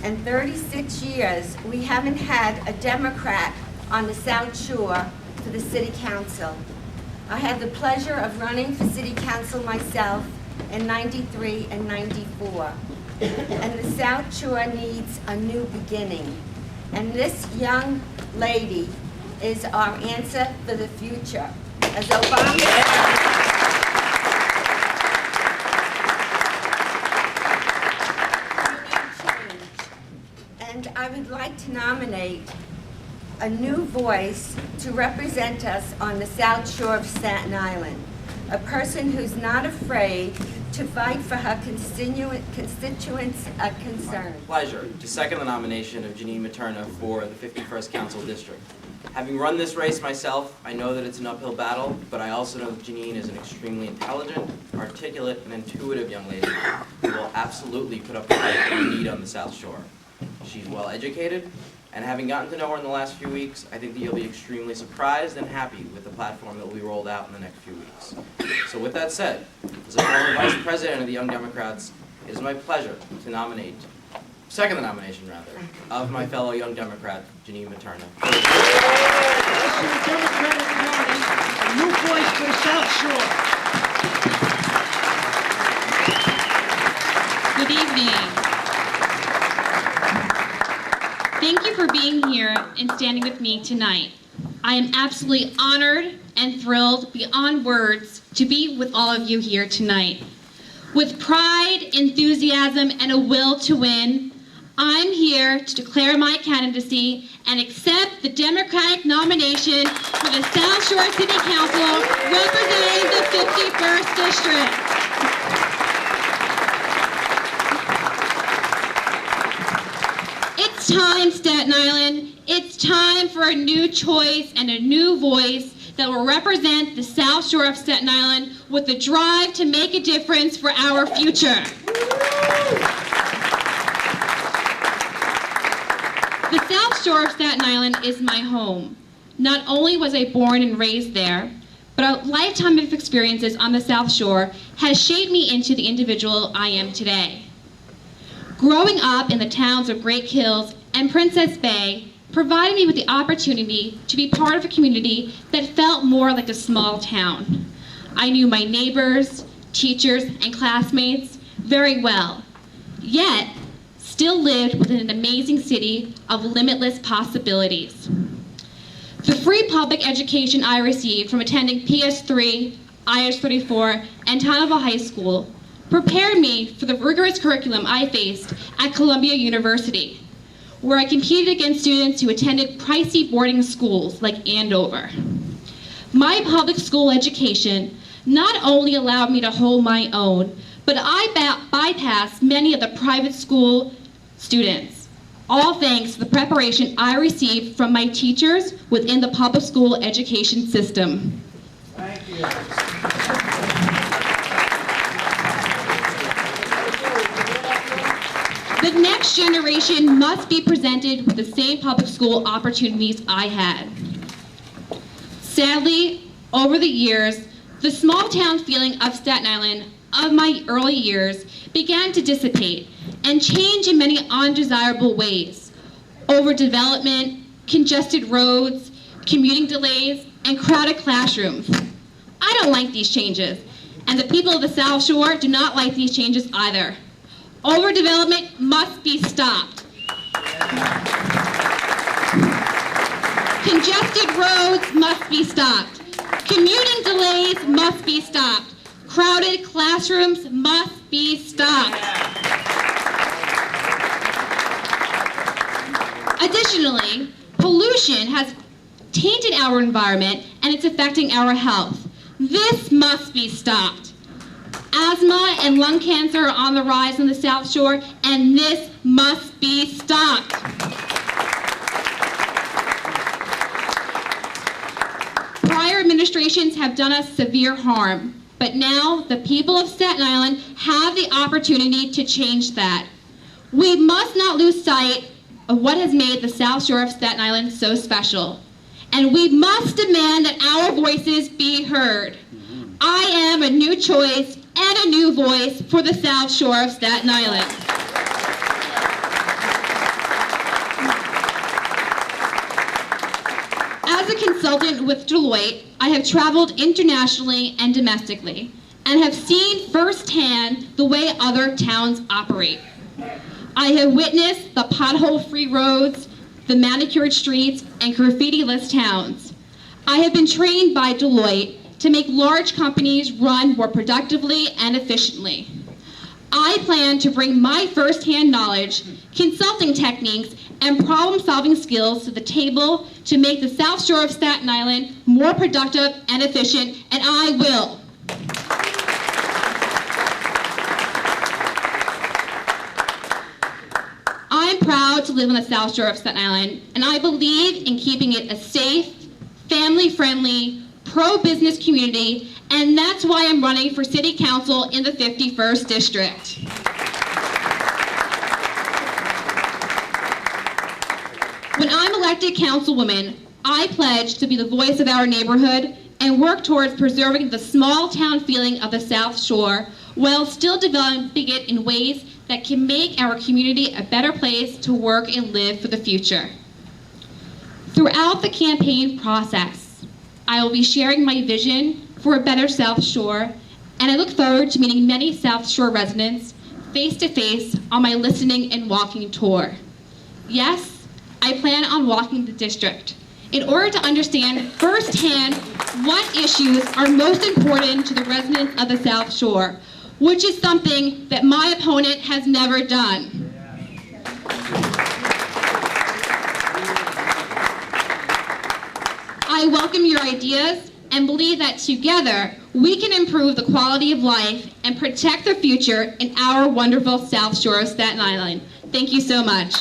In 36 years, we haven't had a Democrat on the South Shore for the City Council. I had the pleasure of running for City Council myself in '93 and '94. And the South Shore needs a new beginning. And this young lady is our answer for the future. As Obama and I would like to nominate a new voice to represent us on the South Shore of Staten Island, a person who's not afraid to fight for her constituents' concerns. Pleasure to second the nomination of Janine Materna for the 51st Council District. Having run this race myself, I know that it's an uphill battle, but I also know that Janine is an extremely intelligent, articulate, and intuitive young lady who will absolutely put up the fight that we need on the South Shore. She's well educated, and having gotten to know her in the last few weeks, I think that you'll be extremely surprised and happy with the platform that will be rolled out in the next few weeks. So with that said, as a former Vice President of the Young Democrats, it is my pleasure to second the nomination of my fellow Young Democrat, Janine Materna. Democratic nominee, a new voice for the South Shore. Good evening. Thank you for being here and standing with me tonight. I am absolutely honored and thrilled beyond words to be with all of you here tonight. With pride, enthusiasm, and a will to win, I'm here to declare my candidacy and accept the Democratic nomination for the South Shore City Council representing the 51st District. It's time, Staten Island. It's time for a new choice and a new voice that will represent the South Shore of Staten Island with the drive to make a difference for our future. The South Shore of Staten Island is my home. Not only was I born and raised there, but a lifetime of experiences on the South Shore has shaped me into the individual I am today. Growing up in the towns of Great Kills and Princess Bay provided me with the opportunity to be part of a community that felt more like a small town. I knew my neighbors, teachers, and classmates very well, yet still lived within an amazing city of limitless possibilities. The free public education I received from attending PS3, IS-34, and Townsville High School prepared me for the rigorous curriculum I faced at Columbia University, where I competed against students who attended pricey boarding schools like Andover. My public school education not only allowed me to hold my own, but I bypassed many of the private school students, all thanks to the preparation I received from my teachers within the public school education system. Thank you. The next generation must be presented with the same public school opportunities I had. Sadly, over the years, the small town feeling of Staten Island of my early years began to dissipate and change in many undesirable ways. Overdevelopment, congested roads, commuting delays, and crowded classrooms. I don't like these changes, and the people of the South Shore do not like these changes either. Overdevelopment must be stopped. Congested roads must be stopped. Commuting delays must be stopped. Crowded classrooms must be stopped. Additionally, pollution has tainted our environment and it's affecting our health. This must be stopped. Asthma and lung cancer are on the rise on the South Shore, and this must be stopped. Prior administrations have done us severe harm, but now the people of Staten Island have the opportunity to change that. We must not lose sight of what has made the South Shore of Staten Island so special, and we must demand that our voices be heard. I am a new choice and a new voice for the South Shore of Staten Island. a consultant with Deloitte, I have traveled internationally and domestically and have seen firsthand the way other towns operate. I have witnessed the pothole-free roads, the manicured streets, and graffiti-less towns. I have been trained by Deloitte to make large companies run more productively and efficiently. I plan to bring my firsthand knowledge, consulting techniques, and problem-solving skills to the table to make the South Shore of Staten Island more productive and efficient, and I will. I'm proud to live on the South Shore of Staten Island, and I believe in keeping it a safe, family-friendly, pro-business community, and that's why I'm running for City Council in the 51st District. When I'm elected councilwoman, I pledge to be the voice of our neighborhood and work towards preserving the small town feeling of the South Shore while still developing it in ways that can make our community a better place to work and live for the future. Throughout the campaign process, I will be sharing my vision for a better South Shore, and I look forward to meeting many South Shore residents face-to-face on my listening and walking tour. Yes, I plan on walking the district in order to understand firsthand what issues are most important to the residents of the South Shore, which is something that my opponent has never done. I welcome your ideas and believe that together we can improve the quality of life and protect the future in our wonderful South Shore of Staten Island. Thank you so much.